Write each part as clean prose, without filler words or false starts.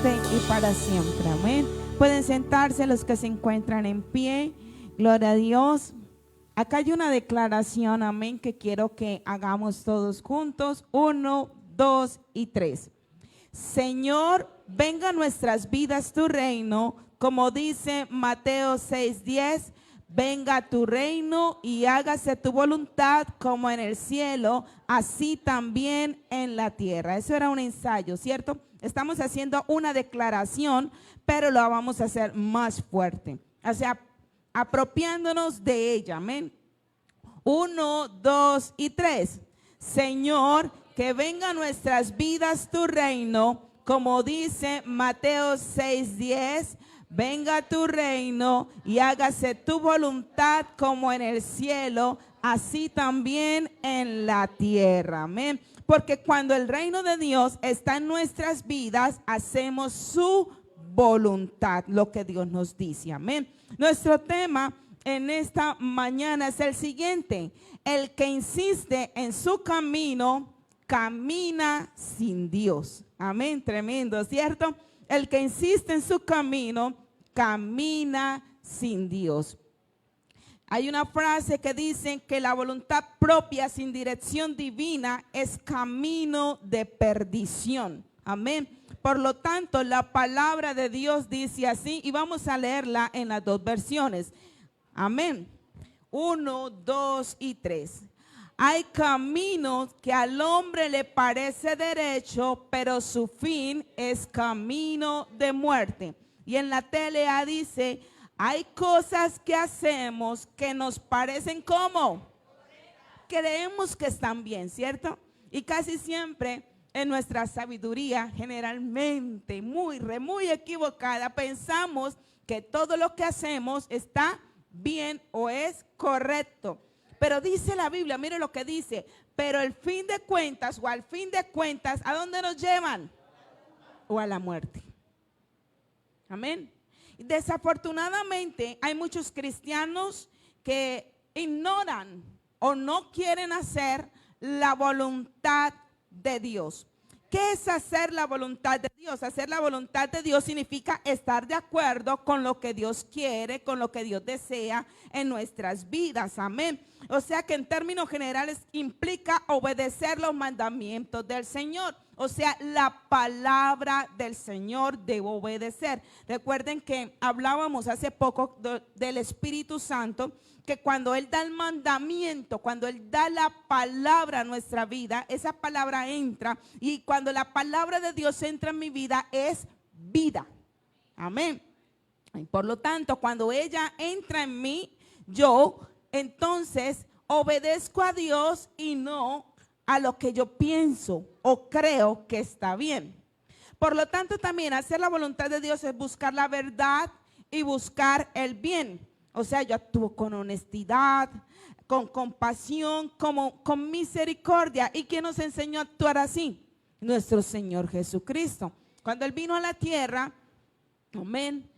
presente y para siempre. Amén. Pueden sentarse los que se encuentran en pie. Gloria a Dios. Acá hay una declaración, amén, que quiero que hagamos todos juntos. 1, 2 y 3. Señor, venga a nuestras vidas tu reino, como dice Mateo 6:10. Venga a tu reino y hágase tu voluntad como en el cielo, así también en la tierra. Eso era un ensayo, ¿cierto? Estamos haciendo una declaración, pero lo vamos a hacer más fuerte. O sea, apropiándonos de ella, amén. 1, 2 y 3. Señor, que venga a nuestras vidas tu reino, como dice Mateo 6:10. Venga a tu reino y hágase tu voluntad como en el cielo, así también en la tierra. Amén. Porque cuando el reino de Dios está en nuestras vidas, hacemos su voluntad, lo que Dios nos dice. Amén. Nuestro tema en esta mañana es el siguiente: el que insiste en su camino, camina sin Dios. Amén, tremendo, ¿cierto? El que insiste en su camino, camina sin Dios. Hay una frase que dice que la voluntad propia sin dirección divina es camino de perdición. Amén. Por lo tanto, la palabra de Dios dice así, y vamos a leerla en las dos versiones. Amén. 1, 2 y 3. Hay caminos que al hombre le parece derecho, pero su fin es camino de muerte. Y en la TLA dice, hay cosas que hacemos que nos parecen como creemos que están bien, ¿cierto? Y casi siempre en nuestra sabiduría, generalmente muy equivocada, pensamos que todo lo que hacemos está bien o es correcto. Pero dice la Biblia, mire lo que dice, pero el fin de cuentas o al fin de cuentas, ¿a dónde nos llevan? O a la muerte. Amén. Desafortunadamente hay muchos cristianos que ignoran o no quieren hacer la voluntad de Dios. ¿Qué es hacer la voluntad de Dios? Hacer la voluntad de Dios significa estar de acuerdo con lo que Dios quiere, con lo que Dios desea en nuestras vidas. Amén. O sea que en términos generales implica obedecer los mandamientos del Señor. O sea, la palabra del Señor debo obedecer. Recuerden que hablábamos hace poco del Espíritu Santo, que cuando Él da el mandamiento, cuando Él da la palabra a nuestra vida, esa palabra entra, y cuando la palabra de Dios entra en mi vida es vida. Amén. Y por lo tanto, cuando ella entra en mí, yo entonces obedezco a Dios y no a lo que yo pienso o creo que está bien. Por lo tanto, también hacer la voluntad de Dios es buscar la verdad y buscar el bien. O sea, yo actúo con honestidad, con compasión, con misericordia. ¿Y quién nos enseñó a actuar así? Nuestro Señor Jesucristo. Cuando Él vino a la tierra, amén,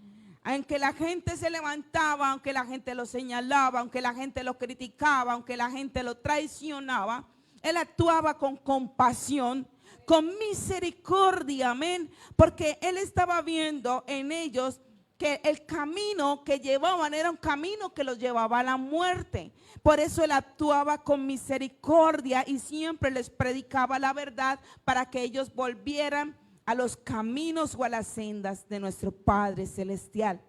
aunque la gente se levantaba, aunque la gente lo señalaba, aunque la gente lo criticaba, aunque la gente lo traicionaba, Él actuaba con compasión, con misericordia, amén, porque Él estaba viendo en ellos que el camino que llevaban era un camino que los llevaba a la muerte. Por eso Él actuaba con misericordia y siempre les predicaba la verdad para que ellos volvieran a los caminos o a las sendas de nuestro Padre Celestial.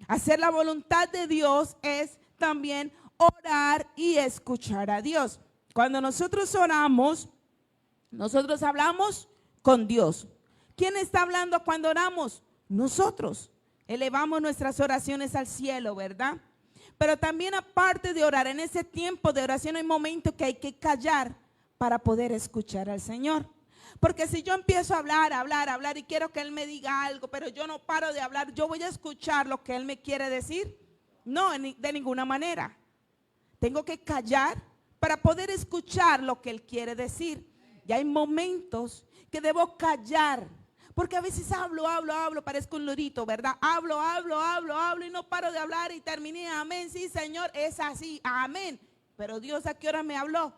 Hacer la voluntad de Dios es también orar y escuchar a Dios. Cuando nosotros oramos, nosotros hablamos con Dios. ¿Quién está hablando cuando oramos? Nosotros. Elevamos nuestras oraciones al cielo, ¿verdad? Pero también aparte de orar, en ese tiempo de oración hay momentos que hay que callar para poder escuchar al Señor. Porque si yo empiezo a hablar y quiero que Él me diga algo, pero yo no paro de hablar, ¿yo voy a escuchar lo que Él me quiere decir? No, de ninguna manera. Tengo que callar para poder escuchar lo que Él quiere decir. Y hay momentos que debo callar, porque a veces hablo, parezco un lorito, ¿verdad? Hablo y no paro de hablar y terminé, amén, sí Señor, es así, amén. Pero Dios, ¿a qué hora me habló?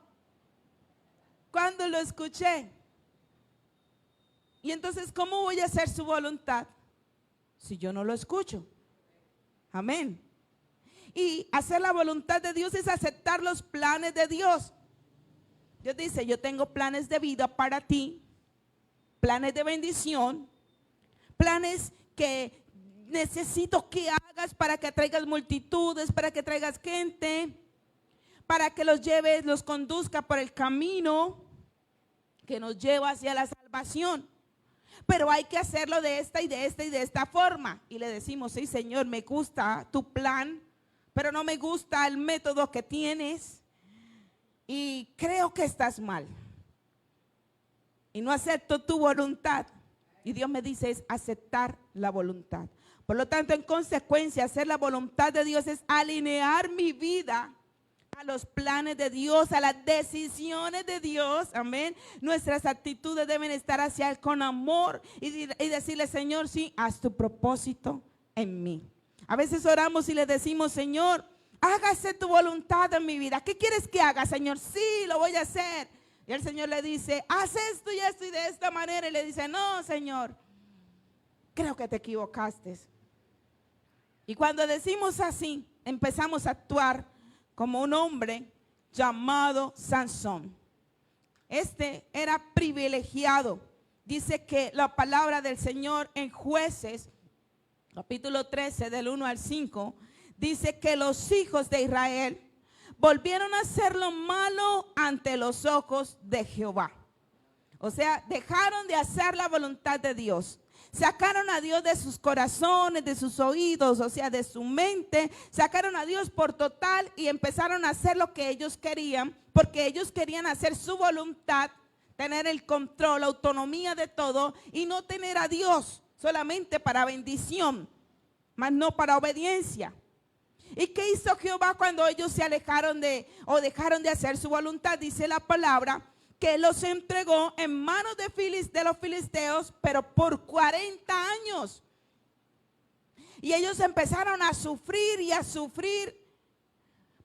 ¿Cuándo lo escuché? Y entonces, ¿cómo voy a hacer su voluntad si yo no lo escucho? Amén. Y hacer la voluntad de Dios es aceptar los planes de Dios. Dios dice, yo tengo planes de vida para ti, planes de bendición, planes que necesito que hagas para que traigas multitudes, para que traigas gente, para que los lleves, los conduzca por el camino que nos lleva hacia la salvación. Pero hay que hacerlo de esta y de esta y de esta forma. Y le decimos, sí, Señor, me gusta tu plan, pero no me gusta el método que tienes y creo que estás mal. Y no acepto tu voluntad. Y Dios me dice, es aceptar la voluntad. Por lo tanto, en consecuencia, hacer la voluntad de Dios es alinear mi vida a los planes de Dios, a las decisiones de Dios, amén. Nuestras actitudes deben estar hacia Él con amor y decirle, Señor, sí, haz tu propósito en mí. A veces oramos y le decimos, Señor, hágase tu voluntad en mi vida. ¿Qué quieres que haga, Señor? Sí, lo voy a hacer. Y el Señor le dice, haz esto y de esta manera. Y le dice, no, Señor, creo que te equivocaste. Y cuando decimos así, empezamos a actuar como un hombre llamado Sansón. Este era privilegiado. Dice que la palabra del Señor en Jueces, capítulo 13, del 1 al 5, dice que los hijos de Israel volvieron a hacer lo malo ante los ojos de Jehová. O sea, dejaron de hacer la voluntad de Dios. Sacaron a Dios de sus corazones, de sus oídos, o sea, de su mente. Sacaron a Dios por total y empezaron a hacer lo que ellos querían, porque ellos querían hacer su voluntad, tener el control, la autonomía de todo y no tener a Dios solamente para bendición, mas no para obediencia. ¿Y qué hizo Jehová cuando ellos se alejaron dejaron de hacer su voluntad? Dice la palabra que los entregó en manos de los filisteos, pero por 40 años. Y ellos empezaron a sufrir y a sufrir,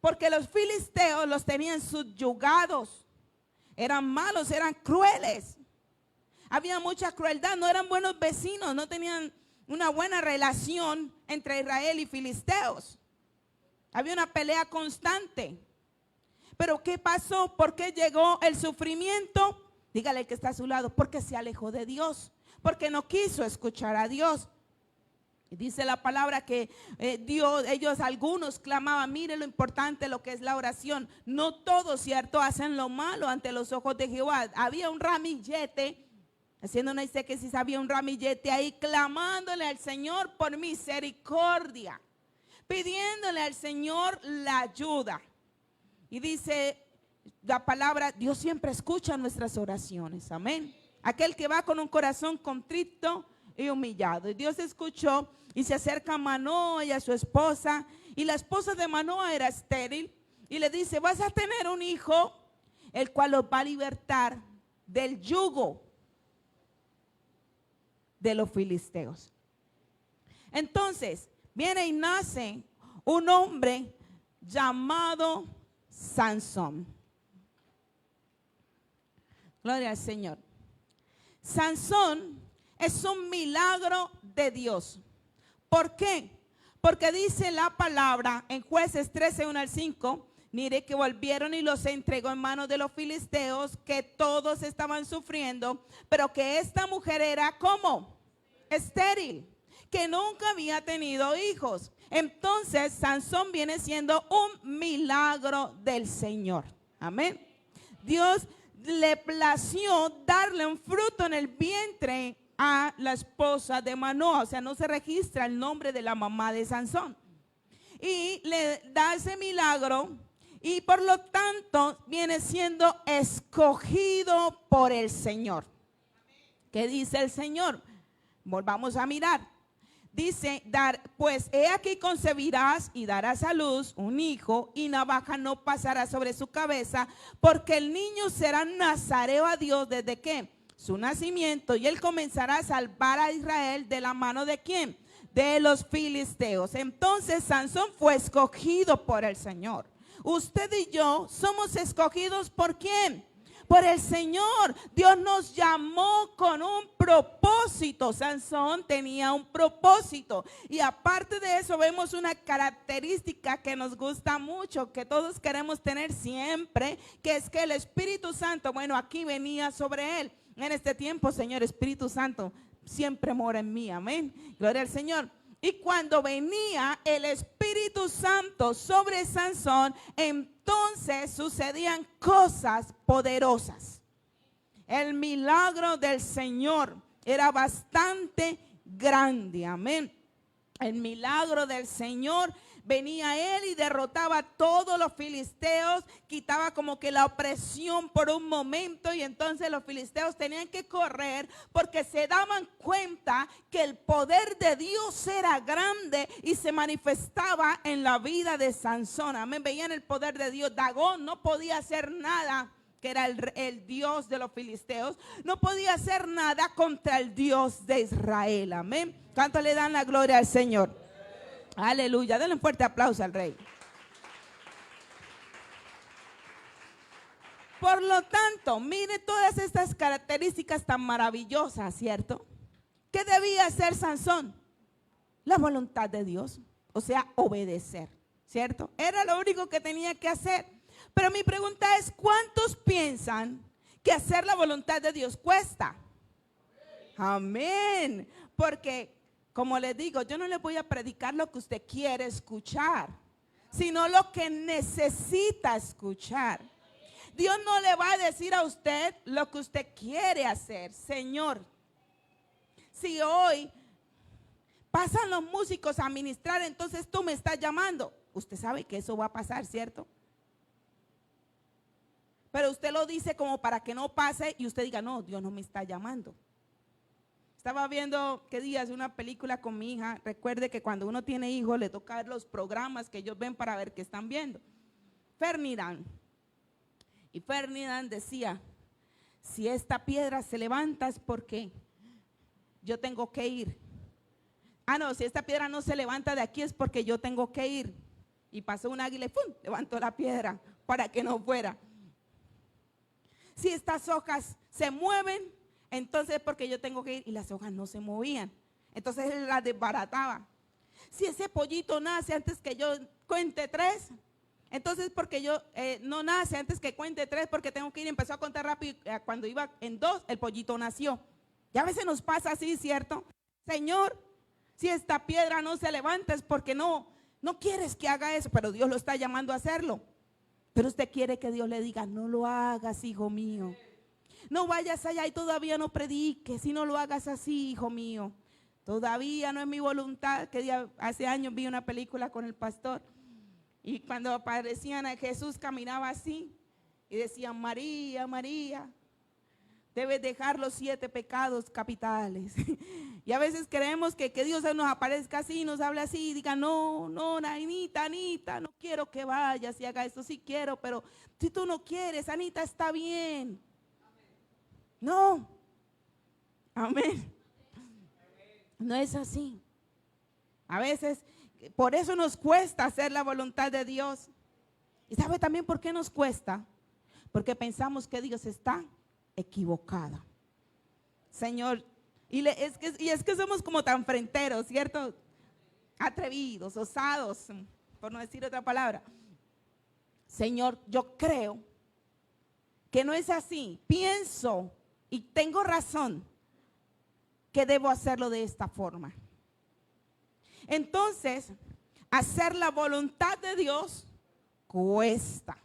porque los filisteos los tenían subyugados. Eran malos, eran crueles. Había mucha crueldad, no eran buenos vecinos, no tenían una buena relación entre Israel y filisteos. Había una pelea constante. Pero ¿qué pasó? ¿Por qué llegó el sufrimiento? Dígale al que está a su lado, porque se alejó de Dios, porque no quiso escuchar a Dios. Y dice la palabra que algunos clamaban, mire lo importante lo que es la oración. No todos, ¿cierto?, hacen lo malo ante los ojos de Jehová. Había un ramillete, haciendo una exégesis, había un ramillete ahí clamándole al Señor por misericordia, pidiéndole al Señor la ayuda. Y dice la palabra, Dios siempre escucha nuestras oraciones, amén. Aquel que va con un corazón contrito y humillado. Y Dios escuchó y se acerca a Manoa y a su esposa. Y la esposa de Manoa era estéril. Y le dice, vas a tener un hijo, el cual los va a libertar del yugo de los filisteos. Entonces, viene y nace un hombre llamado Sansón. Gloria al Señor. Sansón es un milagro de Dios. ¿Por qué? Porque dice la palabra en Jueces 13, 1 al 5, mire que volvieron y los entregó en manos de los filisteos, que todos estaban sufriendo, pero que esta mujer era como estéril, que nunca había tenido hijos. Entonces Sansón viene siendo un milagro del Señor. Amén. Dios le plació darle un fruto en el vientre a la esposa de Manoa. O sea, no se registra el nombre de la mamá de Sansón. Y le da ese milagro y por lo tanto viene siendo escogido por el Señor. ¿Qué dice el Señor? Volvamos a mirar. Dice, pues he aquí concebirás y darás a luz un hijo, y navaja no pasará sobre su cabeza, porque el niño será nazareo a Dios desde que su nacimiento, y él comenzará a salvar a Israel de la mano de ¿quién? De los filisteos. Entonces Sansón fue escogido por el Señor. Usted y yo somos escogidos ¿por quién? por el Señor. Dios nos llamó con un propósito. Sansón tenía un propósito. Y aparte de eso vemos una característica que nos gusta mucho, que todos queremos tener siempre, que es que el Espíritu Santo, bueno, aquí venía sobre él. En este tiempo, Señor, Espíritu Santo siempre mora en mí, amén. Gloria al Señor. Y cuando venía el Espíritu Santo sobre Sansón, entonces sucedían cosas poderosas. El milagro del Señor era bastante grande, amén. El milagro del Señor, venía él y derrotaba a todos los filisteos, quitaba como que la opresión por un momento, y entonces los filisteos tenían que correr porque se daban cuenta que el poder de Dios era grande y se manifestaba en la vida de Sansón. Amén, veían el poder de Dios. Dagón no podía hacer nada, que era el Dios de los filisteos, no podía hacer nada contra el Dios de Israel. Amén. ¿Cuánto le dan la gloria al Señor? Aleluya, denle un fuerte aplauso al Rey. Por lo tanto, mire todas estas características tan maravillosas, ¿cierto? ¿Qué debía hacer Sansón? La voluntad de Dios, o sea, obedecer, ¿cierto? Era lo único que tenía que hacer. Pero mi pregunta es, ¿cuántos piensan que hacer la voluntad de Dios cuesta? Amén. Porque, como les digo, yo no le voy a predicar lo que usted quiere escuchar, sino lo que necesita escuchar. Dios no le va a decir a usted lo que usted quiere hacer. Señor, si hoy pasan los músicos a ministrar, entonces tú me estás llamando. Usted sabe que eso va a pasar, ¿cierto? Pero usted lo dice como para que no pase y usted diga, no, Dios no me está llamando. Estaba viendo, ¿qué días? Una película con mi hija. Recuerde que cuando uno tiene hijos le toca ver los programas que ellos ven para ver qué están viendo. Ferdinand. Y Ferdinand decía, si esta piedra se levanta es porque yo tengo que ir. Ah, no, si esta piedra no se levanta de aquí es porque yo tengo que ir. Y pasó un águila y ¡pum!, levantó la piedra para que no fuera. Si estas hojas se mueven, entonces es porque yo tengo que ir, y las hojas no se movían. Entonces él las desbarataba. Si ese pollito nace antes que yo cuente 3, entonces porque yo no nace antes que cuente 3 porque tengo que ir. Empezó a contar rápido, cuando iba en 2 el pollito nació. Y a veces nos pasa así, ¿cierto? Señor, si esta piedra no se levanta es porque no quieres que haga eso, pero Dios lo está llamando a hacerlo. Pero usted quiere que Dios le diga, no lo hagas, hijo mío. No vayas allá y todavía no prediques, si no lo hagas así, hijo mío. Todavía no es mi voluntad. Que hace años vi una película con el pastor y cuando aparecían a Jesús caminaba así y decían, María, María, debes dejar los 7 pecados capitales. Y a veces creemos que Dios nos aparezca así, nos habla así y diga, no, Anita, no quiero que vayas y haga esto, sí quiero, pero si tú no quieres, Anita, está bien. No, amén. No es así. A veces, por eso nos cuesta hacer la voluntad de Dios. ¿Y sabe también por qué nos cuesta? Porque pensamos que Dios está equivocado. Señor, es que somos como tan fronteros, ¿cierto? Atrevidos, osados, por no decir otra palabra. Señor, yo creo que no es así. Pienso y tengo razón que debo hacerlo de esta forma. Entonces, hacer la voluntad de Dios cuesta.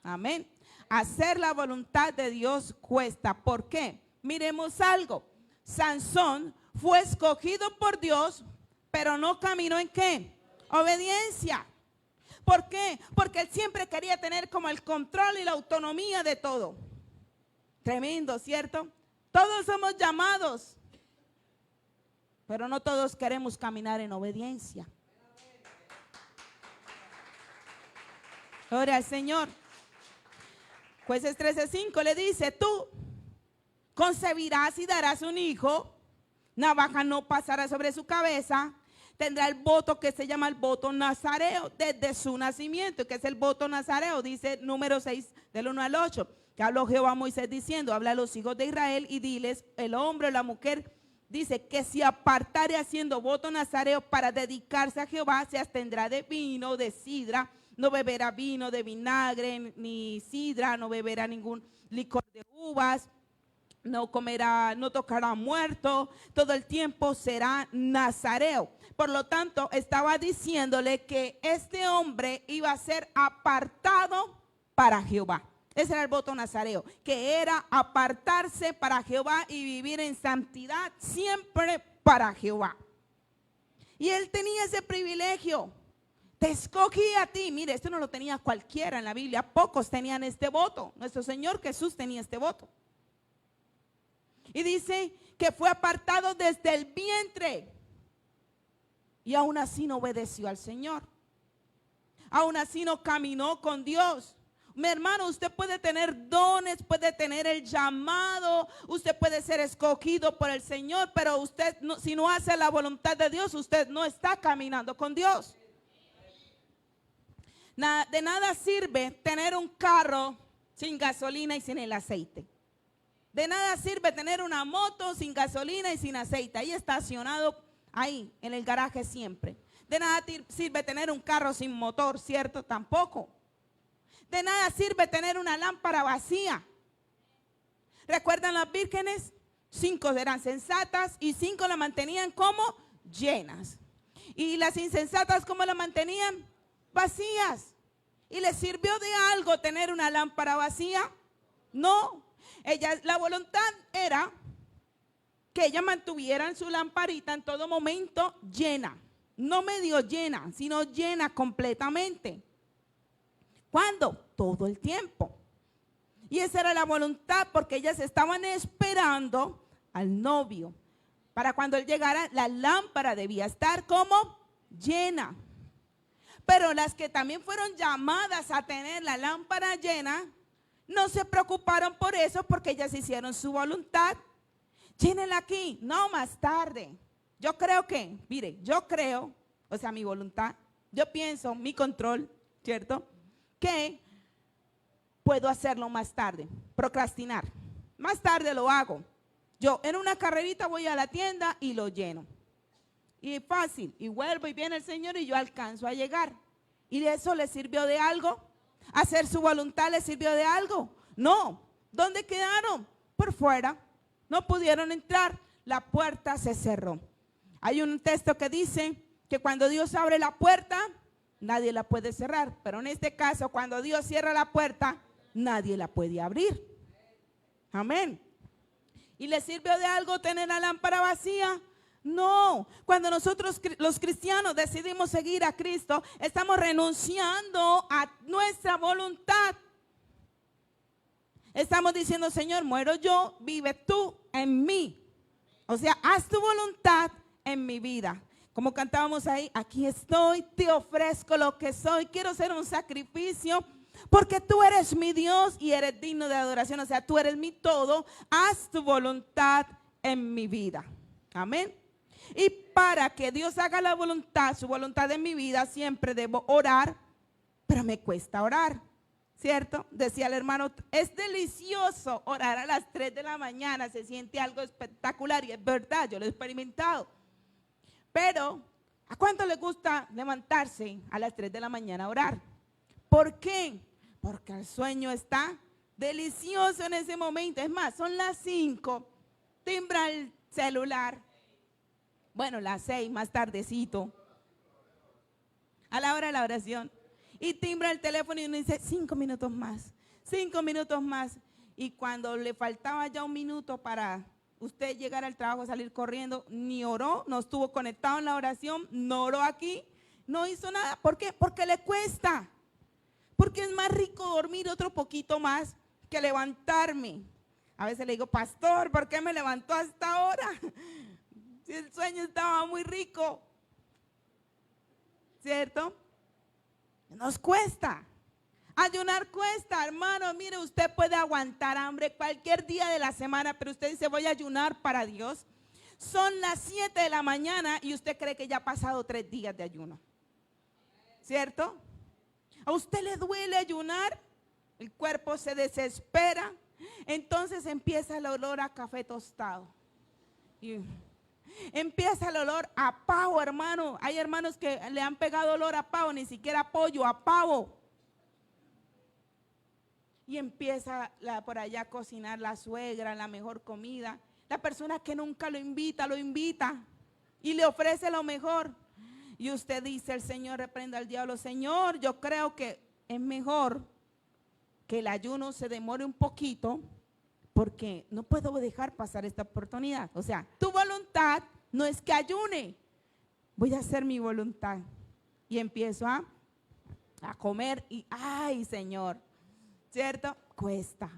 Amén. Hacer la voluntad de Dios cuesta. ¿Por qué? Miremos algo. Sansón fue escogido por Dios, pero no caminó ¿en qué? Obediencia. ¿Por qué? Porque él siempre quería tener como el control y la autonomía de todo. Tremendo, ¿cierto? Todos somos llamados, pero no todos queremos caminar en obediencia. Gloria al Señor. Jueces 13:5 le dice, tú concebirás y darás un hijo, navaja no pasará sobre su cabeza, tendrá el voto que se llama el voto nazareo desde su nacimiento. ¿Qué es el voto nazareo? Dice número 6 del 1 al 8. Que habló Jehová a Moisés diciendo, habla a los hijos de Israel y diles, el hombre o la mujer, dice que si apartare haciendo voto nazareo para dedicarse a Jehová, se abstendrá de vino, de sidra, no beberá vino de vinagre, ni sidra, no beberá ningún licor de uvas, no comerá, no tocará muerto, todo el tiempo será nazareo. Por lo tanto, estaba diciéndole que este hombre iba a ser apartado para Jehová. Ese era el voto nazareo, que era apartarse para Jehová y vivir en santidad siempre para Jehová. Y él tenía ese privilegio. Te escogí a ti. Mire, esto no lo tenía cualquiera en la Biblia. Pocos tenían este voto. Nuestro Señor Jesús tenía este voto. Y dice que fue apartado desde el vientre. Y aún así no obedeció al Señor. Aún así no caminó con Dios. Mi hermano, usted puede tener dones, puede tener el llamado, usted puede ser escogido por el Señor, pero usted no, si no hace la voluntad de Dios, usted no está caminando con Dios. De nada sirve tener un carro sin gasolina y sin el aceite. De nada sirve tener una moto sin gasolina y sin aceite, ahí estacionado ahí en el garaje siempre. De nada sirve tener un carro sin motor, ¿cierto? Tampoco. De nada sirve tener una lámpara vacía. ¿Recuerdan las vírgenes? 5 eran sensatas y 5 la mantenían como llenas. Y las insensatas, ¿cómo la mantenían? Vacías. ¿Y les sirvió de algo tener una lámpara vacía? No. La voluntad era que ellas mantuvieran su lamparita en todo momento llena. No medio llena, sino llena completamente. ¿Cuándo? Todo el tiempo. Y esa era la voluntad, porque ellas estaban esperando al novio. Para cuando él llegara, la lámpara debía estar como llena. Pero las que también fueron llamadas a tener la lámpara llena, no se preocuparon por eso, porque ellas hicieron su voluntad. Llénela aquí, no más tarde. Yo creo que, mire, o sea, mi voluntad, yo pienso, mi control, ¿cierto? Que puedo hacerlo más tarde, procrastinar. Más tarde lo hago. Yo en una carrerita voy a la tienda y lo lleno. Y fácil, y vuelvo y viene el Señor y yo alcanzo a llegar. ¿Y de eso le sirvió de algo? ¿Hacer su voluntad le sirvió de algo? No. ¿Dónde quedaron? Por fuera. No pudieron entrar. La puerta se cerró. Hay un texto que dice que cuando Dios abre la puerta, nadie la puede cerrar, pero en este caso, cuando Dios cierra la puerta, nadie la puede abrir. Amén. ¿Y le sirvió de algo tener la lámpara vacía? No. Cuando nosotros los cristianos decidimos seguir a Cristo, estamos renunciando a nuestra voluntad. Estamos diciendo, Señor, muero yo, vive tú en mí. O sea, haz tu voluntad en mi vida. Como cantábamos ahí, aquí estoy, te ofrezco lo que soy, quiero ser un sacrificio, porque tú eres mi Dios y eres digno de adoración, o sea, tú eres mi todo, haz tu voluntad en mi vida. Amén. Y para que Dios haga la voluntad, su voluntad en mi vida, siempre debo orar, pero me cuesta orar, ¿cierto? Decía el hermano, es delicioso orar a las 3 de la mañana, se siente algo espectacular y es verdad, yo lo he experimentado. Pero, ¿a cuánto le gusta levantarse a las 3 de la mañana a orar? ¿Por qué? Porque el sueño está delicioso en ese momento. Es más, son las 5, timbra el celular. Bueno, las 6, más tardecito, a la hora de la oración. Y timbra el teléfono y uno dice, 5 minutos más, 5 minutos más. Y cuando le faltaba ya un minuto para usted llegar al trabajo, salir corriendo, ni oró, no estuvo conectado en la oración, no oró aquí, no hizo nada. ¿Por qué? Porque le cuesta. Porque es más rico dormir otro poquito más que levantarme. A veces le digo, pastor, ¿por qué me levantó hasta ahora? Si el sueño estaba muy rico. ¿Cierto? Nos cuesta. Ayunar cuesta, hermano. Mire, usted puede aguantar hambre cualquier día de la semana, pero usted dice, voy a ayunar para Dios. Son las 7 de la mañana y usted cree que ya ha pasado 3 días de ayuno. ¿Cierto? ¿A usted le duele ayunar? el cuerpo se desespera, entonces empieza el olor a café tostado. Y empieza el olor a pavo, hermano. Hay hermanos que le han pegado olor a pavo, ni siquiera a pollo, a pavo. Y empieza por allá a cocinar la suegra, la mejor comida. La persona que nunca lo invita y le ofrece lo mejor. Y usted dice, el Señor reprenda al diablo. Señor, yo creo que es mejor que el ayuno se demore un poquito, porque no puedo dejar pasar esta oportunidad. O sea, tu voluntad no es que ayune, voy a hacer mi voluntad. Y empiezo a comer y, ay, Señor, ¿cierto? Cuesta.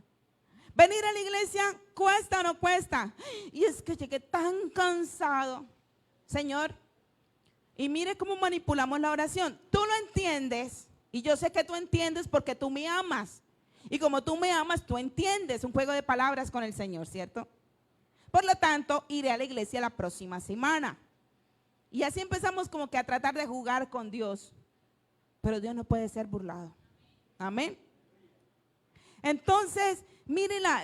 Venir a la iglesia, ¿cuesta o no cuesta? Y es que llegué tan cansado, Señor. Y mire cómo manipulamos la oración. Tú lo entiendes, y yo sé que tú entiendes porque tú me amas. Y como tú me amas, tú entiendes, un juego de palabras con el Señor, ¿cierto? Por lo tanto, iré a la iglesia la próxima semana. Y así empezamos como que a tratar de jugar con Dios. Pero Dios no puede ser burlado. Amén. Entonces, mírenla,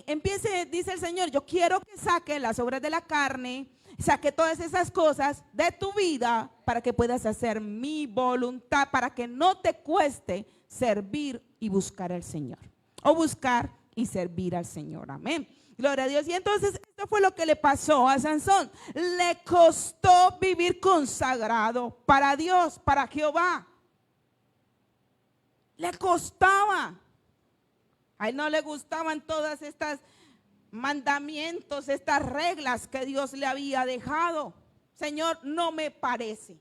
empiece, dice el Señor, yo quiero que saque las obras de la carne, saque todas esas cosas de tu vida para que puedas hacer mi voluntad, para que no te cueste servir y buscar al Señor, o buscar y servir al Señor. Amén. Gloria a Dios. Y entonces esto fue lo que le pasó a Sansón. Le costó vivir consagrado para Dios, para Jehová. Le costaba. A él no le gustaban todas estas mandamientos, estas reglas que Dios le había dejado. Señor, no me parece.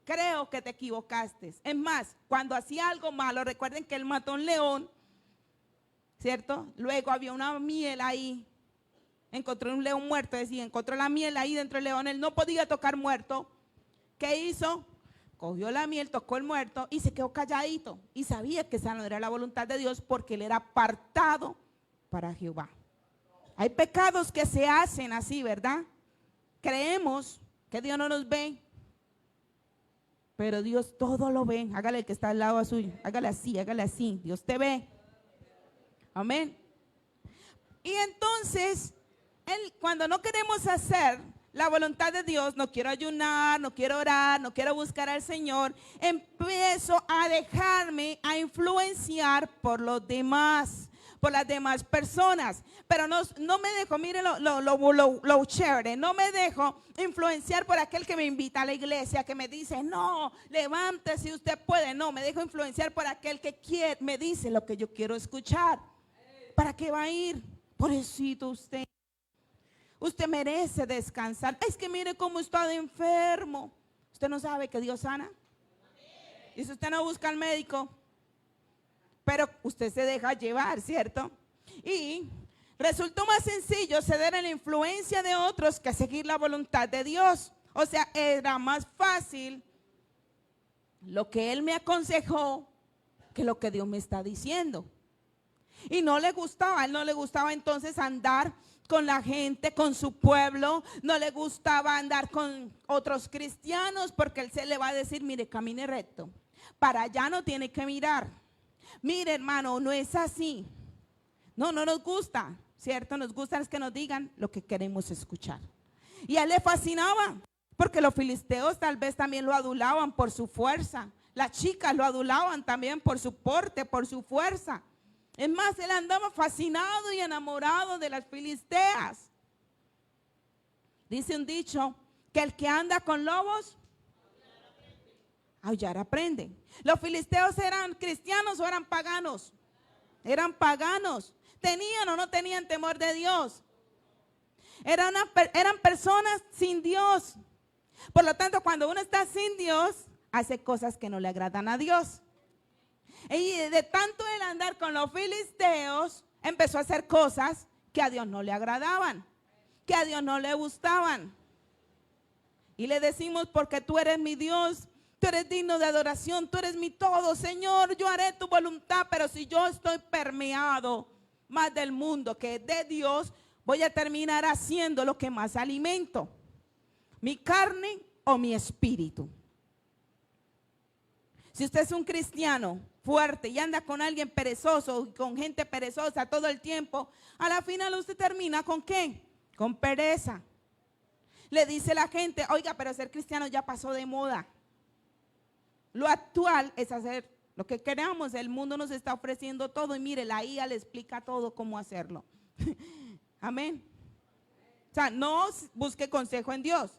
Creo que te equivocaste. Es más, cuando hacía algo malo, recuerden que él mató a un león, ¿cierto? Luego había una miel ahí. Encontró un león muerto, decía, encontró la miel ahí dentro del león. Él no podía tocar muerto. ¿Qué hizo? Cogió la miel, tocó el muerto y se quedó calladito. Y sabía que esa no era la voluntad de Dios porque él era apartado para Jehová. Hay pecados que se hacen así, ¿verdad? Creemos que Dios no nos ve, pero Dios todo lo ve. Hágale el que está al lado suyo, hágale así, Dios te ve. Amén. Y entonces, cuando no queremos hacer la voluntad de Dios, no quiero ayunar, no quiero orar, no quiero buscar al Señor, empiezo a dejarme a influenciar por los demás, por las demás personas. Pero no me dejo, mire lo chévere, no me dejo influenciar por aquel que me invita a la iglesia, que me dice, no, levántese si usted puede. No, me dejo influenciar por aquel que me dice lo que yo quiero escuchar. ¿Para qué va a ir? Pobrecito usted. Usted merece descansar. Es que mire cómo está de enfermo. ¿Usted no sabe que Dios sana? Y si usted no busca al médico, pero usted se deja llevar, ¿cierto? Y resultó más sencillo ceder a la influencia de otros que seguir la voluntad de Dios. O sea, era más fácil lo que Él me aconsejó que lo que Dios me está diciendo. Y no le gustaba, a él no le gustaba entonces andar con la gente, con su pueblo, no le gustaba andar con otros cristianos porque él se le va a decir, mire, camine recto, para allá no tiene que mirar. Mire, hermano, no es así. No nos gusta, ¿cierto? Nos gusta es que nos digan lo que queremos escuchar. Y a él le fascinaba, porque los filisteos tal vez también lo adulaban por su fuerza. Las chicas lo adulaban también por su porte, por su fuerza. Es más, él andaba fascinado y enamorado de las filisteas. Dice un dicho, que el que anda con lobos, aullar aprende. ¿Los filisteos eran cristianos o eran paganos? Eran paganos. ¿Tenían o no tenían temor de Dios? Eran personas sin Dios. Por lo tanto, cuando uno está sin Dios, hace cosas que no le agradan a Dios. Y de tanto el andar con los filisteos, empezó a hacer cosas que a Dios no le agradaban, que a Dios no le gustaban. Y le decimos, porque tú eres mi Dios, tú eres digno de adoración, tú eres mi todo, Señor, yo haré tu voluntad. Pero si yo estoy permeado más del mundo que de Dios, voy a terminar haciendo lo que más alimento, mi carne o mi espíritu. Si usted es un cristiano fuerte y anda con alguien perezoso, con gente perezosa todo el tiempo, a la final usted termina ¿con qué? Con pereza. Le dice la gente, oiga, pero ser cristiano ya pasó de moda. Lo actual es hacer lo que queramos. El mundo nos está ofreciendo todo y mire, la IA le explica todo cómo hacerlo. Amén. O sea, no busque consejo en Dios.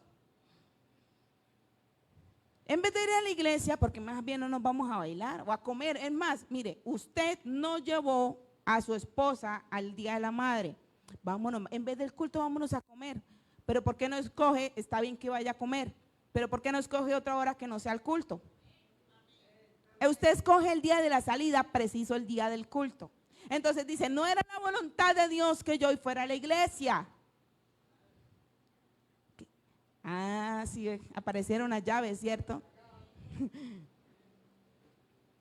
En vez de ir a la iglesia, porque más bien no nos vamos a bailar o a comer. Es más, mire, usted no llevó a su esposa al Día de la Madre. Vámonos, en vez del culto, vámonos a comer. Pero ¿por qué no escoge? Está bien que vaya a comer, pero ¿por qué no escoge otra hora que no sea el culto? Usted escoge el día de la salida, preciso el día del culto. Entonces dice, no era la voluntad de Dios que yo hoy fuera a la iglesia. Ah, sí, aparecieron las llaves, ¿cierto?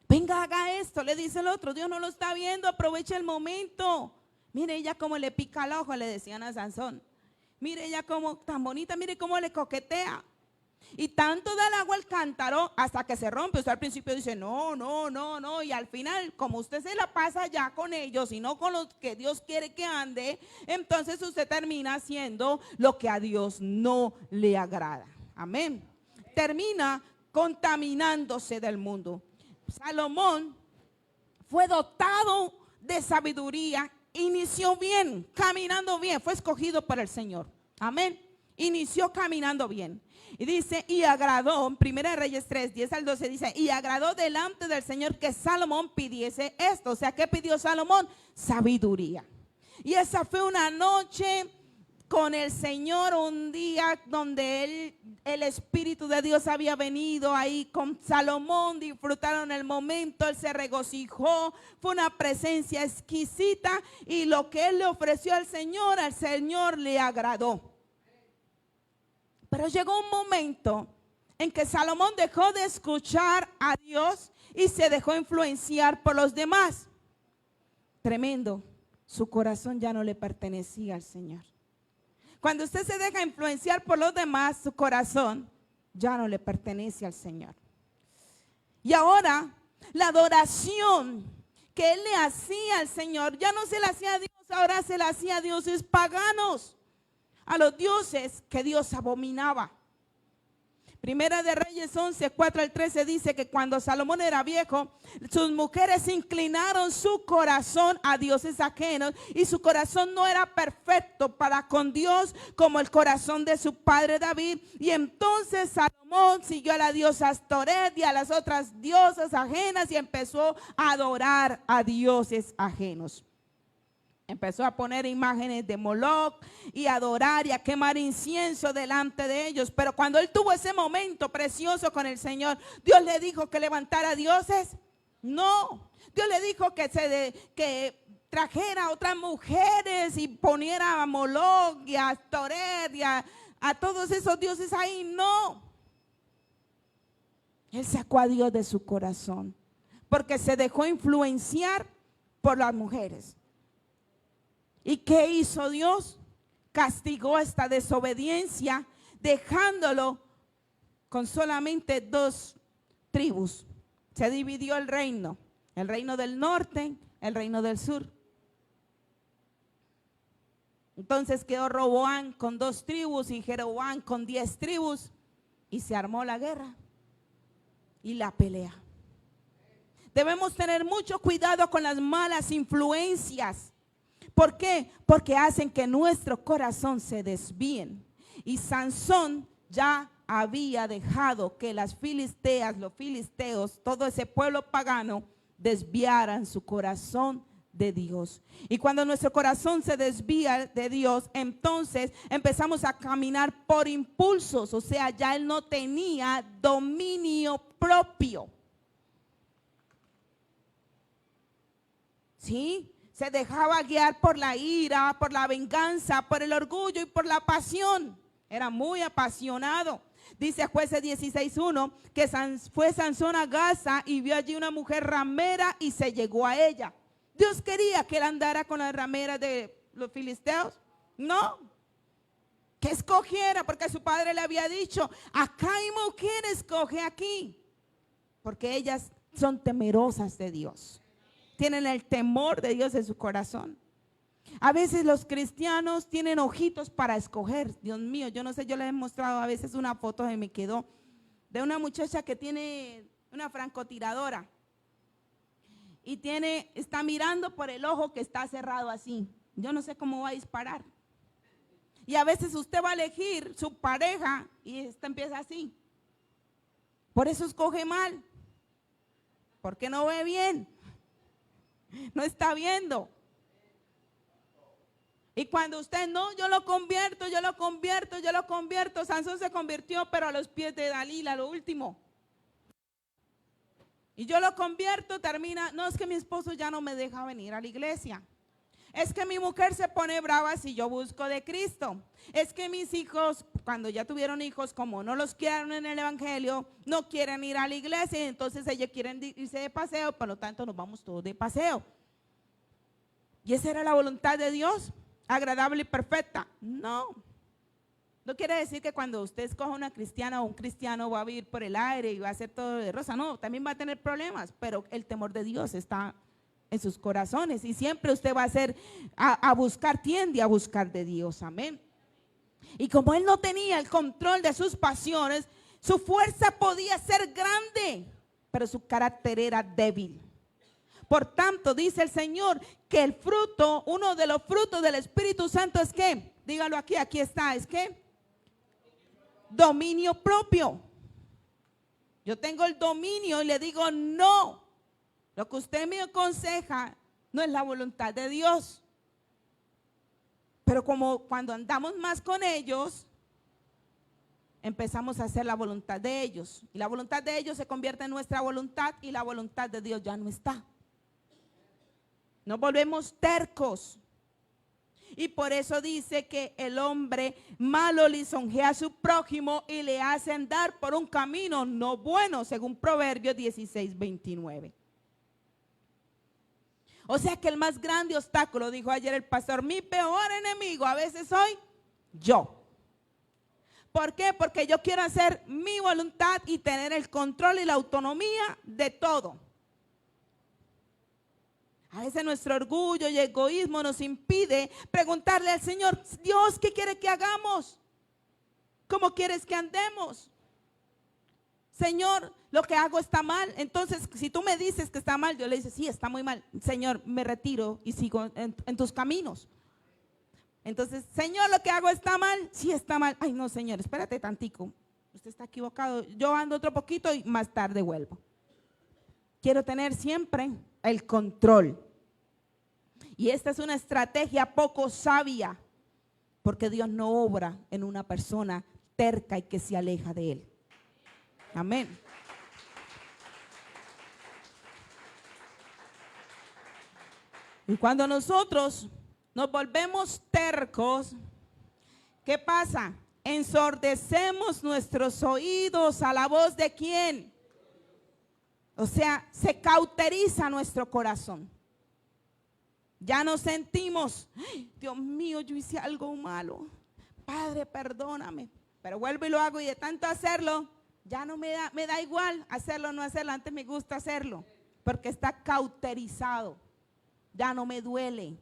Venga, haga esto, le dice el otro. Dios no lo está viendo, aproveche el momento. Mire ella como le pica el ojo, le decían a Sansón. Mire ella como tan bonita, mire cómo le coquetea. Y tanto da el agua al cántaro hasta que se rompe. Usted al principio dice, no, no, no, no. Y al final, como usted se la pasa ya con ellos y no con los que Dios quiere que ande, entonces usted termina haciendo lo que a Dios no le agrada. Amén. Termina contaminándose del mundo. Salomón fue dotado de sabiduría, inició bien, caminando bien, fue escogido por el Señor. Amén. Inició caminando bien. Y dice, y agradó, en 1 Reyes 3, 10 al 12 dice, y agradó delante del Señor que Salomón pidiese esto. O sea, ¿qué pidió Salomón? Sabiduría. Y esa fue una noche con el Señor, un día donde el Espíritu de Dios había venido ahí con Salomón, disfrutaron el momento, él se regocijó, fue una presencia exquisita y lo que él le ofreció al Señor le agradó. Pero llegó un momento en que Salomón dejó de escuchar a Dios y se dejó influenciar por los demás. Tremendo, su corazón ya no le pertenecía al Señor. Cuando usted se deja influenciar por los demás, su corazón ya no le pertenece al Señor. Y ahora, la adoración que él le hacía al Señor, ya no se la hacía a Dios, ahora se la hacía a dioses paganos, a los dioses que Dios abominaba. Primera de Reyes 11, 4 al 13 dice que cuando Salomón era viejo, sus mujeres inclinaron su corazón a dioses ajenos y su corazón no era perfecto para con Dios como el corazón de su padre David. Y entonces Salomón siguió a la diosa Astoret y a las otras diosas ajenas y empezó a adorar a dioses ajenos. Empezó a poner imágenes de Moloch y a adorar y a quemar incienso delante de ellos. Pero cuando él tuvo ese momento precioso con el Señor, ¿Dios le dijo que levantara dioses? No. Dios le dijo que trajera a otras mujeres y poniera a Moloch y a Astoret y a todos esos dioses ahí. No. Él sacó a Dios de su corazón porque se dejó influenciar por las mujeres. ¿Y qué hizo Dios? Castigó esta desobediencia, dejándolo con solamente 2 tribus. Se dividió el reino del norte, el reino del sur. Entonces quedó Roboam con 2 tribus y Jeroboam con 10 tribus y se armó la guerra y la pelea. Debemos tener mucho cuidado con las malas influencias. ¿Por qué? Porque hacen que nuestro corazón se desvíen. Y Sansón ya había dejado que las filisteas, los filisteos, todo ese pueblo pagano, desviaran su corazón de Dios. Y cuando nuestro corazón se desvía de Dios, entonces empezamos a caminar por impulsos. O sea, ya él no tenía dominio propio. ¿Sí? Se dejaba guiar por la ira, por la venganza, por el orgullo y por la pasión. Era muy apasionado. Dice Jueces 16:1 que fue Sansón a Gaza y vio allí una mujer ramera y se llegó a ella. ¿Dios quería que él andara con las rameras de los filisteos? No. Que escogiera, porque su padre le había dicho, acá hay mujer, escoge aquí. porque ellas son temerosas de Dios. Tienen el temor de Dios en su corazón. A veces los cristianos tienen ojitos para escoger. Dios mío, yo no sé, yo les he mostrado a veces una foto que me quedó de una muchacha que tiene una francotiradora y está mirando por el ojo que está cerrado así. Yo no sé cómo va a disparar. Y a veces usted va a elegir su pareja y esta empieza así. Por eso escoge mal, porque no ve bien, no está viendo. Y cuando usted no, yo lo convierto, Sansón se convirtió, pero a los pies de Dalila, lo último. Y yo lo convierto, termina, no, es que mi esposo ya no me deja venir a la iglesia. Es que mi mujer se pone brava si yo busco de Cristo. Es que mis hijos, cuando ya tuvieron hijos, como no los quieren en el evangelio, no quieren ir a la iglesia, y entonces ellos quieren irse de paseo, por lo tanto nos vamos todos de paseo. ¿Y esa era la voluntad de Dios? ¿Agradable y perfecta? No. No quiere decir que cuando usted escoja una cristiana o un cristiano va a vivir por el aire y va a hacer todo de rosa. No, también va a tener problemas, pero el temor de Dios está en sus corazones y siempre usted va a buscar, tiende a buscar de Dios. Amén. Y como él no tenía el control de sus pasiones, su fuerza podía ser grande, pero su carácter era débil. Por tanto, dice el Señor que el fruto, uno de los frutos del Espíritu Santo es ¿qué? Dígalo aquí está, ¿es qué? Dominio propio. Yo tengo el dominio y le digo no. Lo que usted me aconseja no es la voluntad de Dios. Pero como cuando andamos más con ellos, empezamos a hacer la voluntad de ellos. Y la voluntad de ellos se convierte en nuestra voluntad y la voluntad de Dios ya no está. Nos volvemos tercos. Y por eso dice que el hombre malo lisonjea a su prójimo y le hace andar por un camino no bueno, según Proverbios 16:29. O sea que el más grande obstáculo, dijo ayer el pastor, mi peor enemigo a veces soy yo. ¿Por qué? Porque yo quiero hacer mi voluntad y tener el control y la autonomía de todo. A veces nuestro orgullo y egoísmo nos impide preguntarle al Señor, Dios, ¿qué quiere que hagamos? ¿Cómo quieres que andemos? Señor, lo que hago está mal. Entonces, si tú me dices que está mal, yo le digo, sí, está muy mal. Señor, me retiro y sigo en tus caminos. Entonces, Señor, lo que hago está mal. Sí, está mal. Ay, no, Señor, espérate tantico. Usted está equivocado. Yo ando otro poquito y más tarde vuelvo. Quiero tener siempre el control. Y esta es una estrategia poco sabia, porque Dios no obra en una persona terca y que se aleja de Él. Amén. Y cuando nosotros nos volvemos tercos, ¿qué pasa? Ensordecemos nuestros oídos a la voz de ¿quién? O sea, se cauteriza nuestro corazón. Ya nos sentimos, ay, Dios mío, yo hice algo malo. Padre, perdóname. Pero vuelvo y lo hago y de tanto hacerlo, ya no me da igual hacerlo o no hacerlo. Antes me gusta hacerlo porque está cauterizado. Ya no me duele.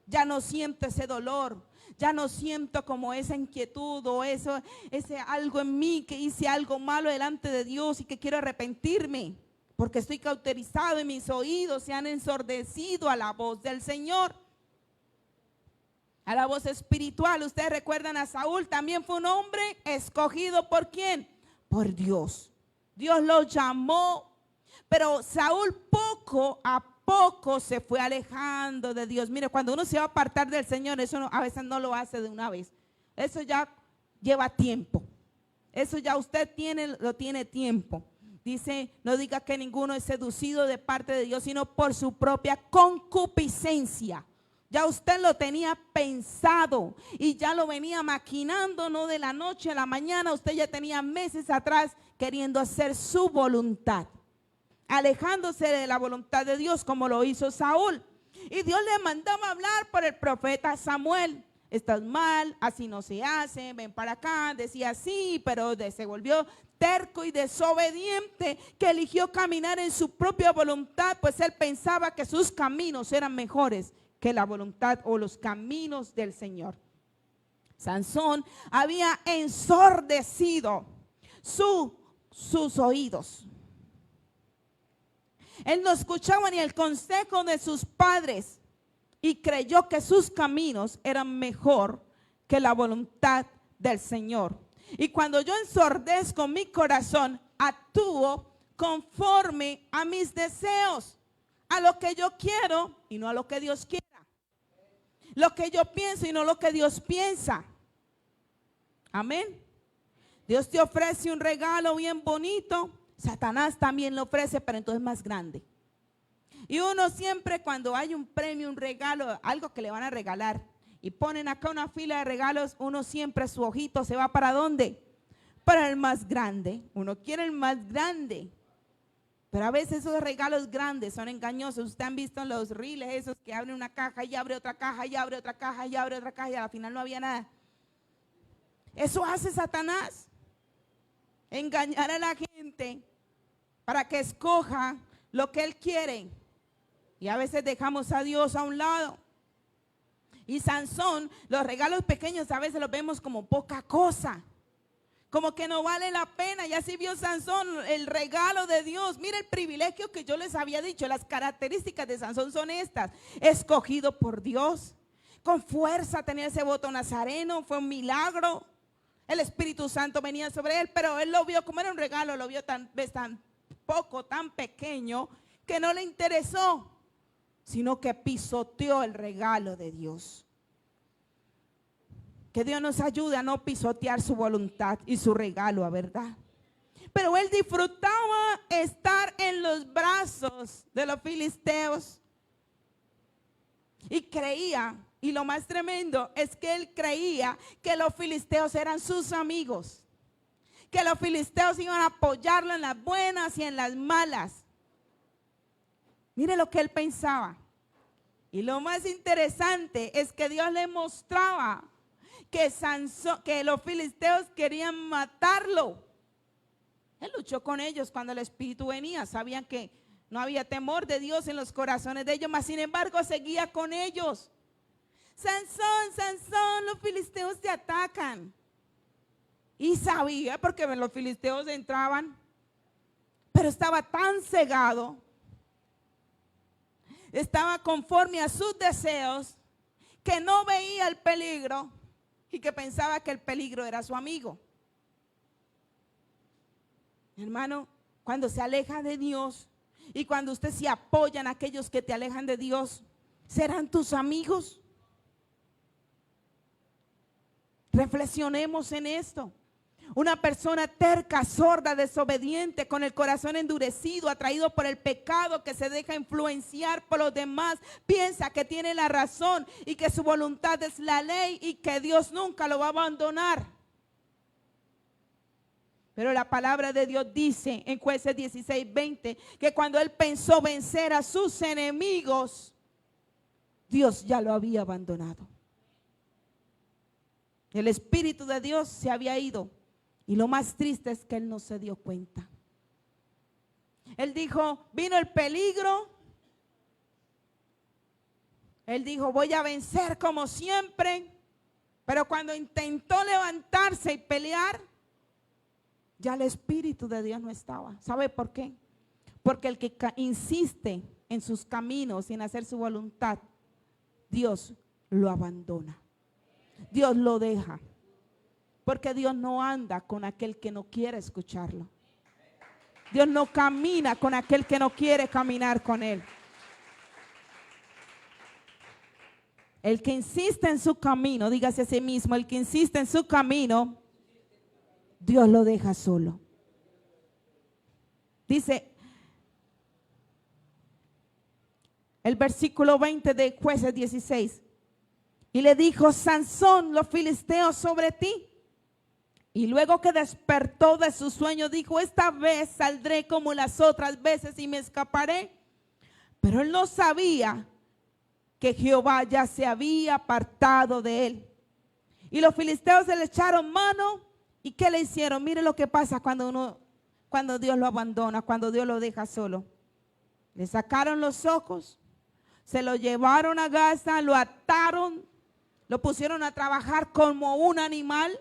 Ya no siento ese dolor. Ya no siento como esa inquietud o ese algo en mí que hice algo malo delante de Dios y que quiero arrepentirme. Porque estoy cauterizado y mis oídos se han ensordecido a la voz del Señor. A la voz espiritual. Ustedes recuerdan a Saúl, también fue un hombre escogido ¿por quién? Por Dios. Dios lo llamó, pero Saúl poco a poco se fue alejando de Dios. Mire, cuando uno se va a apartar del Señor, eso a veces no lo hace de una vez. Eso ya lleva tiempo. Eso ya usted lo tiene tiempo. Dice, no diga que ninguno es seducido de parte de Dios, sino por su propia concupiscencia. Ya usted lo tenía pensado y ya lo venía maquinando, no de la noche a la mañana. Usted ya tenía meses atrás queriendo hacer su voluntad, alejándose de la voluntad de Dios como lo hizo Saúl. Y Dios le mandaba hablar por el profeta Samuel. estás mal, así no se hace, ven para acá. Decía sí, pero se volvió terco y desobediente, que eligió caminar en su propia voluntad, pues él pensaba que sus caminos eran mejores que la voluntad o los caminos del Señor. Sansón había ensordecido sus oídos. Él no escuchaba ni el consejo de sus padres y creyó que sus caminos eran mejor que la voluntad del Señor. Y cuando yo ensordezco mi corazón, actúo conforme a mis deseos, a lo que yo quiero y no a lo que Dios quiera. Lo que yo pienso y no lo que Dios piensa. Amén. Dios te ofrece un regalo bien bonito. Satanás también lo ofrece, pero entonces más grande. Y uno siempre cuando hay un premio, un regalo, algo que le van a regalar, y ponen acá una fila de regalos, uno siempre su ojito se va ¿para dónde? Para el más grande. Uno quiere el más grande. Pero a veces esos regalos grandes son engañosos. Ustedes han visto los reels esos que abren una caja y abre otra caja y abre otra caja y abre otra caja y al final no había nada. Eso hace Satanás. Engañar a la gente para que escoja lo que él quiere. Y a veces dejamos a Dios a un lado. Y Sansón, los regalos pequeños a veces los vemos como poca cosa. Como que no vale la pena. Ya sí vio Sansón el regalo de Dios. Mira el privilegio que yo les había dicho. Las características de Sansón son estas. Escogido por Dios. Con fuerza tenía ese voto nazareno. Fue un milagro. El Espíritu Santo venía sobre él. Pero él lo vio como era un regalo. Lo vio tan poco, tan pequeño, que no le interesó. Sino que pisoteó el regalo de Dios. Que Dios nos ayude a no pisotear su voluntad y su regalo, ¿verdad? Pero él disfrutaba estar en los brazos de los filisteos. Y creía, y lo más tremendo es que él creía que los filisteos eran sus amigos. Que los filisteos iban a apoyarlo en las buenas y en las malas. Mire lo que él pensaba. Y lo más interesante es que Dios le mostraba que los filisteos querían matarlo. Él luchó con ellos cuando el Espíritu venía. Sabían que no había temor de Dios en los corazones de ellos, mas sin embargo seguía con ellos. Sansón, Sansón, los filisteos te atacan. Y sabía, porque los filisteos entraban, pero estaba tan cegado, estaba conforme a sus deseos, que no veía el peligro y que pensaba que el peligro era su amigo. Hermano, cuando se aleja de Dios y cuando usted se apoya en aquellos que te alejan de Dios, ¿serán tus amigos? Reflexionemos en esto. Una persona terca, sorda, desobediente, con el corazón endurecido, atraído por el pecado, que se deja influenciar por los demás, piensa que tiene la razón y que su voluntad es la ley y que Dios nunca lo va a abandonar. Pero la palabra de Dios dice en Jueces 16:20 que cuando él pensó vencer a sus enemigos, Dios ya lo había abandonado. El Espíritu de Dios se había ido. Y lo más triste es que él no se dio cuenta. Él dijo, vino el peligro. Él dijo, voy a vencer como siempre. Pero cuando intentó levantarse y pelear, ya el Espíritu de Dios no estaba. ¿Sabe por qué? Porque el que insiste en sus caminos y en hacer su voluntad, Dios lo abandona. Dios lo deja. Porque Dios no anda con aquel que no quiere escucharlo. Dios no camina con aquel que no quiere caminar con él. El que insiste en su camino, dígase a sí mismo, el que insiste en su camino, Dios lo deja solo. Dice el versículo 20 de Jueces 16. Y le dijo, Sansón, los filisteos sobre ti. Y luego que despertó de su sueño, dijo, esta vez saldré como las otras veces y me escaparé. Pero él no sabía que Jehová ya se había apartado de él Y los filisteos se le echaron mano. ¿Y qué le hicieron? Mire lo que pasa cuando Dios lo abandona, cuando Dios lo deja solo. Le sacaron los ojos, se lo llevaron a Gaza, lo ataron, lo pusieron a trabajar como un animal,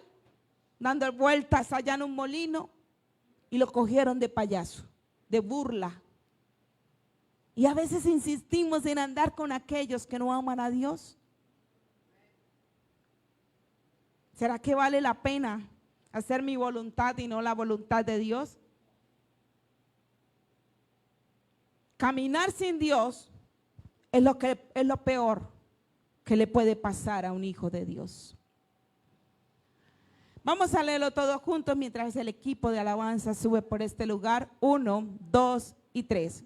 dando vueltas allá en un molino, y lo cogieron de payaso, de burla. Y a veces insistimos en andar con aquellos que no aman a Dios. ¿Será que vale la pena hacer mi voluntad y no la voluntad de Dios? Caminar sin Dios es lo peor que le puede pasar a un hijo de Dios. Vamos a leerlo todos juntos mientras el equipo de alabanza sube por este lugar. 1, 2 y 3.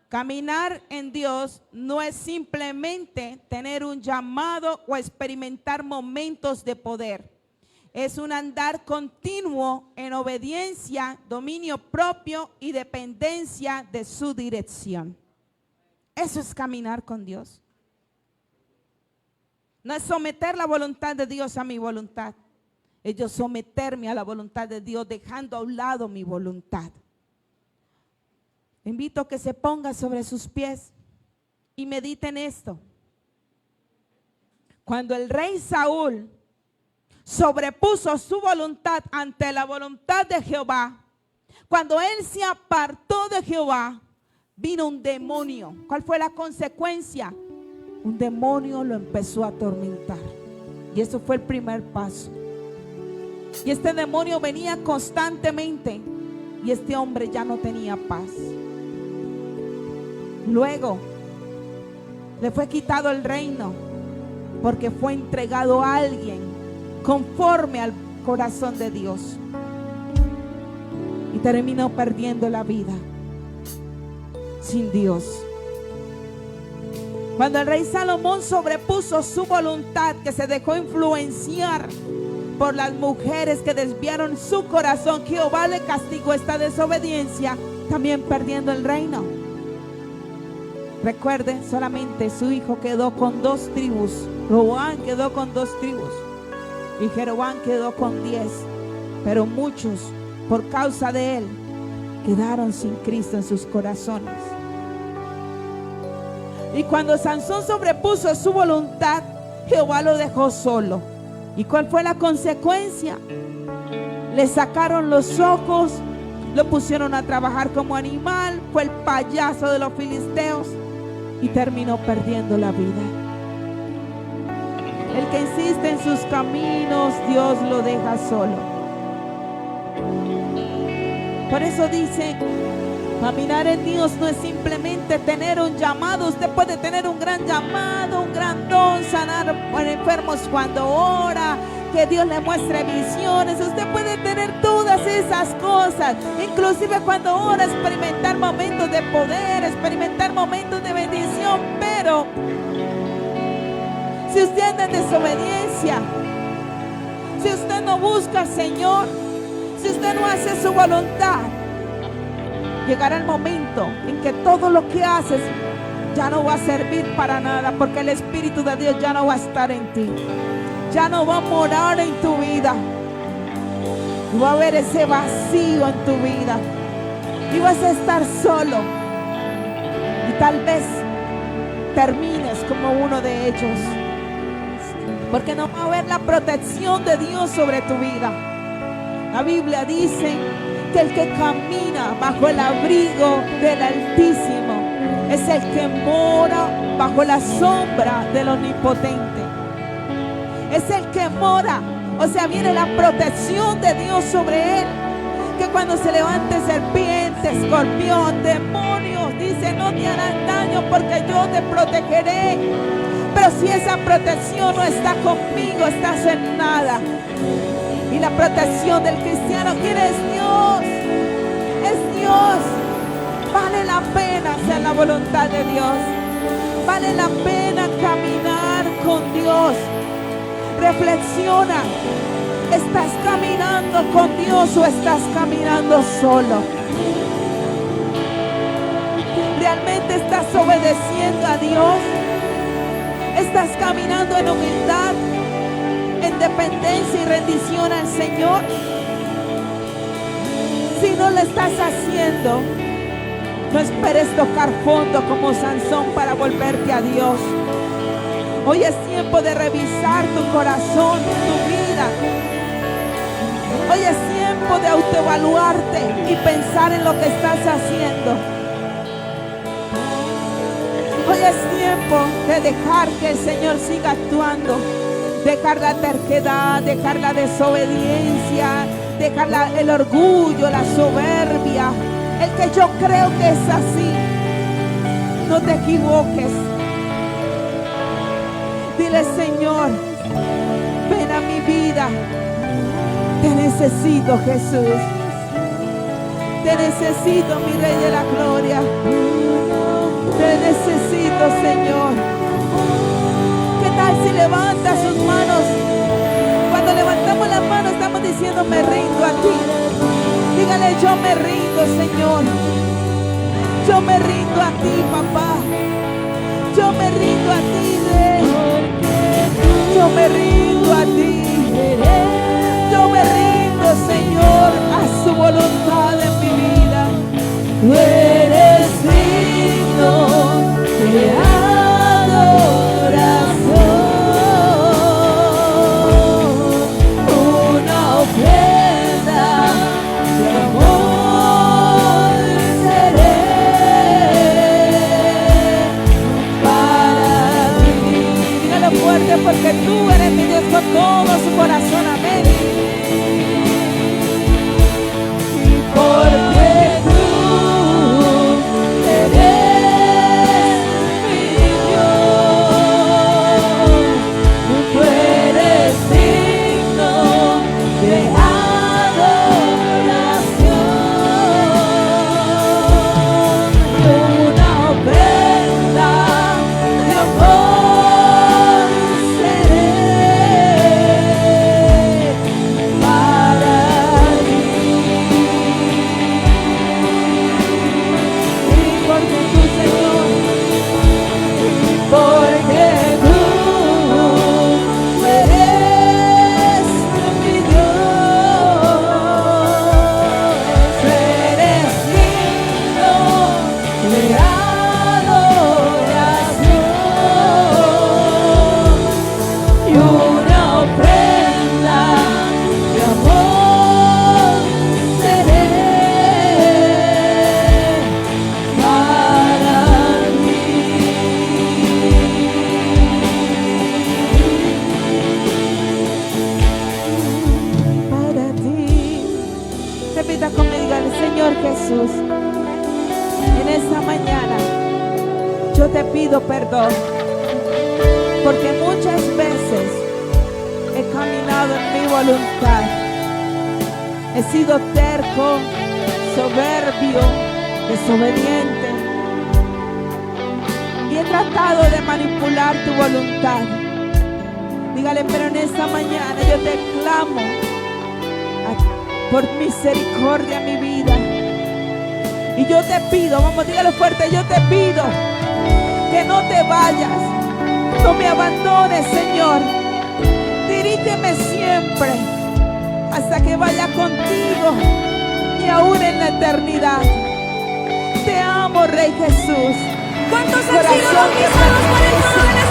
Caminar en Dios no es simplemente tener un llamado o experimentar momentos de poder. Es un andar continuo en obediencia, dominio propio y dependencia de su dirección. Eso es caminar con Dios. No es someter la voluntad de Dios a mi voluntad. Es yo someterme a la voluntad de Dios, dejando a un lado mi voluntad. Invito a que se ponga sobre sus pies y mediten esto. Cuando el rey Saúl sobrepuso su voluntad ante la voluntad de Jehová, cuando él se apartó de Jehová, vino un demonio. ¿Cuál fue la consecuencia? Un demonio lo empezó a atormentar. Y eso fue el primer paso. Y este demonio venía constantemente y este hombre ya no tenía paz. Luego le fue quitado el reino porque fue entregado a alguien conforme al corazón de Dios y terminó perdiendo la vida sin Dios. Cuando el rey Salomón sobrepuso su voluntad, que se dejó influenciar por las mujeres que desviaron su corazón, Jehová le castigó esta desobediencia, también perdiendo el reino. Recuerde, solamente su hijo quedó con 2 tribus. Roboam quedó con 2 tribus y Jeroboam quedó con 10. Pero muchos, por causa de él, quedaron sin Cristo en sus corazones. Y cuando Sansón sobrepuso su voluntad, Jehová lo dejó solo. ¿Y cuál fue la consecuencia? Le sacaron los ojos, lo pusieron a trabajar como animal, fue el payaso de los filisteos y terminó perdiendo la vida. El que insiste en sus caminos, Dios lo deja solo. Por eso dice, caminar en Dios no es simplemente tener un llamado. Usted puede tener un gran llamado, un gran don, sanar enfermos cuando ora, que Dios le muestre visiones. Usted puede tener todas esas cosas, inclusive cuando ora, experimentar momentos de poder, experimentar momentos de bendición. Pero si usted anda en desobediencia, si usted no busca al Señor, si usted no hace su voluntad, llegará el momento en que todo lo que haces ya no va a servir para nada, porque el Espíritu de Dios ya no va a estar en ti, ya no va a morar en tu vida, y va a haber ese vacío en tu vida, y vas a estar solo, y tal vez termines como uno de ellos, porque no va a haber la protección de Dios sobre tu vida. La Biblia dice que el que camina bajo el abrigo del Altísimo es el que mora bajo la sombra del Omnipotente. Es el que mora, o sea, viene la protección de Dios sobre él. Que cuando se levante serpiente, escorpión, demonios, dice, no te harán daño porque yo te protegeré. Pero si esa protección no está conmigo, estás en nada. Y la protección del cristiano, ¿quién es Dios? Es Dios. Vale la pena hacer la voluntad de Dios. Vale la pena caminar con Dios. Reflexiona. ¿Estás caminando con Dios o estás caminando solo? ¿Realmente estás obedeciendo a Dios? ¿Estás caminando en humildad, en en dependencia y rendición al Señor? Si no lo estás haciendo, no esperes tocar fondo como Sansón para volverte a Dios. Hoy es tiempo de revisar tu corazón, tu vida. Hoy es tiempo de autoevaluarte y pensar en lo que estás haciendo. Hoy es tiempo de dejar que el Señor siga actuando. Dejar la terquedad, dejar la desobediencia, dejar el orgullo, la soberbia. El que yo creo que es así. No te equivoques. Dile, Señor, ven a mi vida. Te necesito, Jesús. Te necesito, mi Rey de la Gloria. Te necesito, Señor. ¿Qué tal si levanta sus manos? Cuando levantamos las manos estamos diciendo, me rindo a ti. Dígale, yo me rindo, Señor. Yo me rindo a ti, papá. Yo me rindo a ti, Rey. Yo me rindo a ti. Yo me rindo, Señor, a su voluntad en mi vida. Tú eres digno de adoración. Una ofrenda de amor seré para ti. Dígalo fuerte, porque tú eres mi Dios con todo su corazón. Amén. Porque tú eres mi Dios, tú eres digno de adoración. Una ofrenda de amor seré para ti. Porque tú, Señor, porque tú eres mi Dios, eres digno de adoración y una ofrenda de amor seré para ti. Para ti. Repita conmigo, Señor Jesús, en esta mañana yo te pido perdón, porque muchas veces he caminado en mi voluntad. He sido terco, soberbio, desobediente, y he tratado de manipular tu voluntad. Dígale, pero en esta mañana yo te clamo por misericordia en mi vida. Y yo te pido, vamos, dígalo fuerte, yo te pido que no te vayas, no me abandones, Señor. Dirígeme siempre hasta que vaya contigo y aún en la eternidad. Te amo, Rey Jesús. ¿Cuántos han sido bautizados por el fuego del